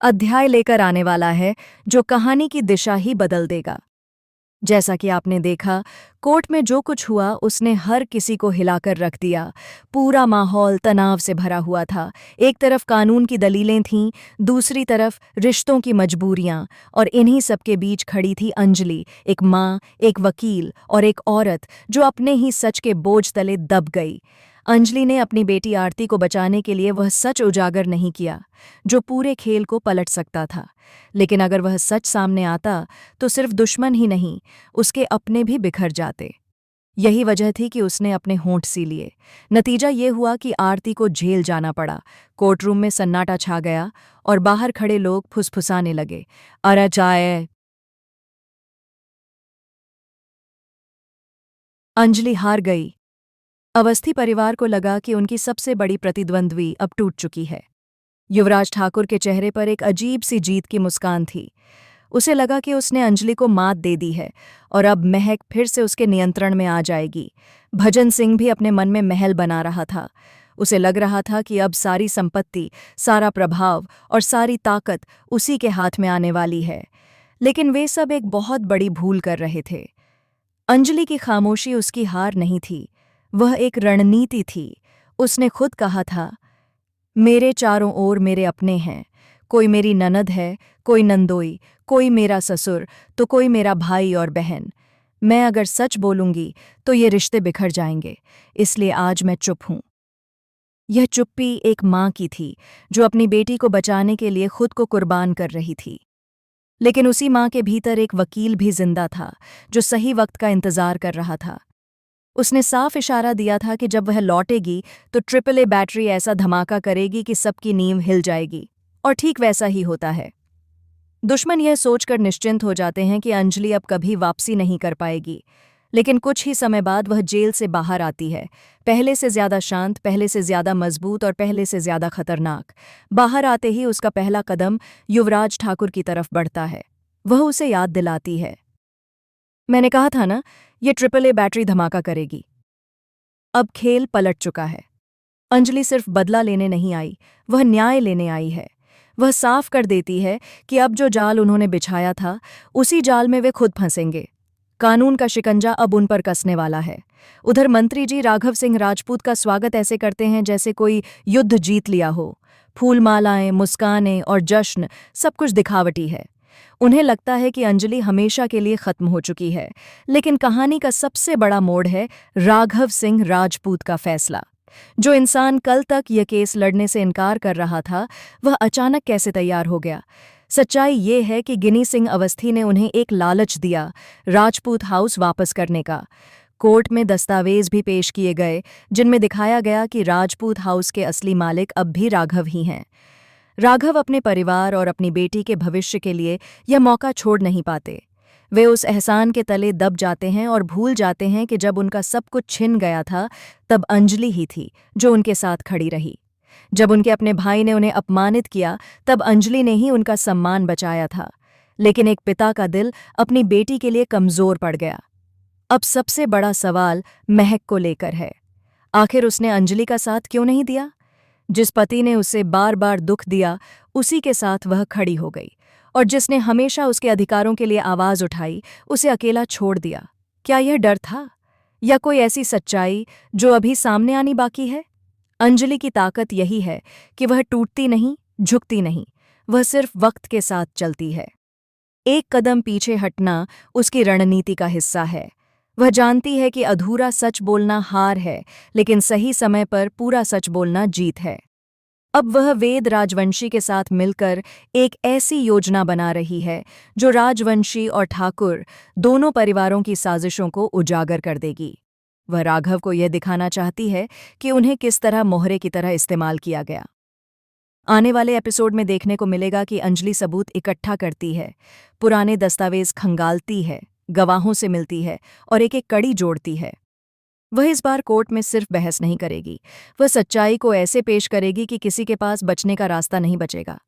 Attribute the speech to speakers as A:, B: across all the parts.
A: अध्याय लेकर आने वाला है जो कहानी की दिशा ही बदल देगा। जैसा कि आपने देखा, कोर्ट में जो कुछ हुआ उसने हर किसी को हिलाकर रख दिया। पूरा माहौल तनाव से भरा हुआ था। एक तरफ कानून की दलीलें थीं, दूसरी तरफ रिश्तों की मजबूरियां, और इन्हीं सबके बीच खड़ी थी अंजलि, एक माँ, एक वकील और एक औरत जो अपने ही सच के बोझ तले दब गई। अंजलि ने अपनी बेटी आरती को बचाने के लिए वह सच उजागर नहीं किया जो पूरे खेल को पलट सकता था। लेकिन अगर वह सच सामने आता तो सिर्फ दुश्मन ही नहीं, उसके अपने भी बिखर जाते। यही वजह थी कि उसने अपने होंठ सी लिए। नतीजा ये हुआ कि आरती को जेल जाना पड़ा। कोर्टरूम में सन्नाटा छा गया और बाहर खड़े लोग फुसफुसाने लगे, अरे चाय। अंजलि हार गई। अवस्थी परिवार को लगा कि उनकी सबसे बड़ी प्रतिद्वंद्वी अब टूट चुकी है। युवराज ठाकुर के चेहरे पर एक अजीब सी जीत की मुस्कान थी। उसे लगा कि उसने अंजलि को मात दे दी है और अब महक फिर से उसके नियंत्रण में आ जाएगी। भजन सिंह भी अपने मन में महल बना रहा था। उसे लग रहा था कि अब सारी संपत्ति, सारा प्रभाव और सारी ताकत उसी के हाथ में आने वाली है। लेकिन वे सब एक बहुत बड़ी भूल कर रहे थे। अंजलि की खामोशी उसकी हार नहीं थी, वह एक रणनीति थी। उसने खुद कहा था, मेरे चारों ओर मेरे अपने हैं। कोई मेरी ननद है, कोई नंदोई, कोई मेरा ससुर, तो कोई मेरा भाई और बहन। मैं अगर सच बोलूंगी तो ये रिश्ते बिखर जाएंगे, इसलिए आज मैं चुप हूं। यह चुप्पी एक माँ की थी जो अपनी बेटी को बचाने के लिए खुद को कुर्बान कर रही थी। लेकिन उसी माँ के भीतर एक वकील भी जिंदा था जो सही वक्त का इंतजार कर रहा था। उसने साफ इशारा दिया था कि जब वह लौटेगी तो ट्रिपल ए बैटरी ऐसा धमाका करेगी कि सबकी नींव हिल जाएगी। और ठीक वैसा ही होता है। दुश्मन यह सोचकर निश्चिंत हो जाते हैं कि अंजलि अब कभी वापसी नहीं कर पाएगी। लेकिन कुछ ही समय बाद वह जेल से बाहर आती है, पहले से ज्यादा शांत, पहले से ज्यादा मजबूत और पहले से ज्यादा खतरनाक। बाहर आते ही उसका पहला कदम युवराज ठाकुर की तरफ बढ़ता है। वह उसे याद दिलाती है, मैंने कहा था ना, ये ट्रिपल ए बैटरी धमाका करेगी। अब खेल पलट चुका है। अंजलि सिर्फ बदला लेने नहीं आई, वह न्याय लेने आई है। वह साफ कर देती है कि अब जो जाल उन्होंने बिछाया था, उसी जाल में वे खुद फंसेंगे। कानून का शिकंजा अब उन पर कसने वाला है। उधर मंत्री जी राघव सिंह राजपूत का स्वागत ऐसे करते हैं जैसे कोई युद्ध जीत लिया हो। फूलमालाएं, मुस्कानें और जश्न, सब कुछ दिखावटी है। उन्हें लगता है कि अंजलि हमेशा के लिए खत्म हो चुकी है। लेकिन कहानी का सबसे बड़ा मोड़ है राघव सिंह राजपूत का फैसला। जो इंसान कल तक यह केस लड़ने से इनकार कर रहा था, वह अचानक कैसे तैयार हो गया। सच्चाई ये है कि गिनी सिंह अवस्थी ने उन्हें एक लालच दिया, राजपूत हाउस वापस करने का। कोर्ट में दस्तावेज भी पेश किए गए जिनमें दिखाया गया कि राजपूत हाउस के असली मालिक अब भी राघव ही हैं। राघव अपने परिवार और अपनी बेटी के भविष्य के लिए यह मौका छोड़ नहीं पाते। वे उस एहसान के तले दब जाते हैं और भूल जाते हैं कि जब उनका सब कुछ छिन गया था, तब अंजलि ही थी जो उनके साथ खड़ी रही। जब उनके अपने भाई ने उन्हें अपमानित किया, तब अंजलि ने ही उनका सम्मान बचाया था। लेकिन एक पिता का दिल अपनी बेटी के लिए कमजोर पड़ गया। अब सबसे बड़ा सवाल महक को लेकर है। आखिर उसने अंजलि का साथ क्यों नहीं दिया? जिस पति ने उसे बार बार दुख दिया, उसी के साथ वह खड़ी हो गई, और जिसने हमेशा उसके अधिकारों के लिए आवाज उठाई, उसे अकेला छोड़ दिया। क्या यह डर था, या कोई ऐसी सच्चाई जो अभी सामने आनी बाकी है? अंजलि की ताकत यही है कि वह टूटती नहीं, झुकती नहीं, वह सिर्फ वक्त के साथ चलती है। एक कदम पीछे हटना उसकी रणनीति का हिस्सा है। वह जानती है कि अधूरा सच बोलना हार है, लेकिन सही समय पर पूरा सच बोलना जीत है। अब वह वेद राजवंशी के साथ मिलकर एक ऐसी योजना बना रही है जो राजवंशी और ठाकुर दोनों परिवारों की साजिशों को उजागर कर देगी। वह राघव को यह दिखाना चाहती है कि उन्हें किस तरह मोहरे की तरह इस्तेमाल किया गया। आने वाले एपिसोड में देखने को मिलेगा कि अंजलि सबूत इकट्ठा करती है, पुराने दस्तावेज खंगालती है, गवाहों से मिलती है और एक एक कड़ी जोड़ती है। वह इस बार कोर्ट में सिर्फ बहस नहीं करेगी, वह सच्चाई को ऐसे पेश करेगी कि किसी के पास बचने का रास्ता नहीं बचेगा।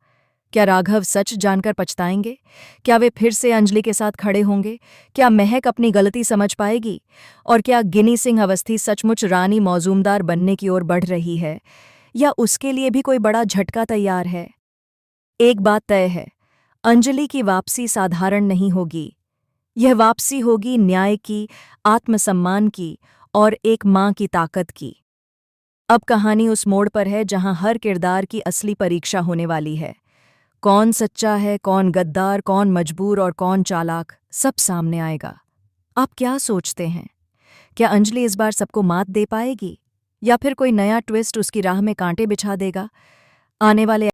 A: क्या राघव सच जानकर पछताएंगे? क्या वे फिर से अंजलि के साथ खड़े होंगे? क्या महक अपनी गलती समझ पाएगी? और क्या गिनी सिंह अवस्थी सचमुच रानी मौजूमदार बनने की ओर बढ़ रही है, या उसके लिए भी कोई बड़ा झटका तैयार है? एक बात तय है, अंजलि की वापसी साधारण नहीं होगी। यह वापसी होगी न्याय की, आत्मसम्मान की और एक मां की ताकत की। अब कहानी उस मोड़ पर है जहां हर किरदार की असली परीक्षा होने वाली है। कौन सच्चा है, कौन गद्दार, कौन मजबूर और कौन चालाक, सब सामने आएगा। आप क्या सोचते हैं? क्या अंजलि इस बार सबको मात दे पाएगी या फिर कोई नया ट्विस्ट उसकी राह में कांटे बिछा देगा? आने वाले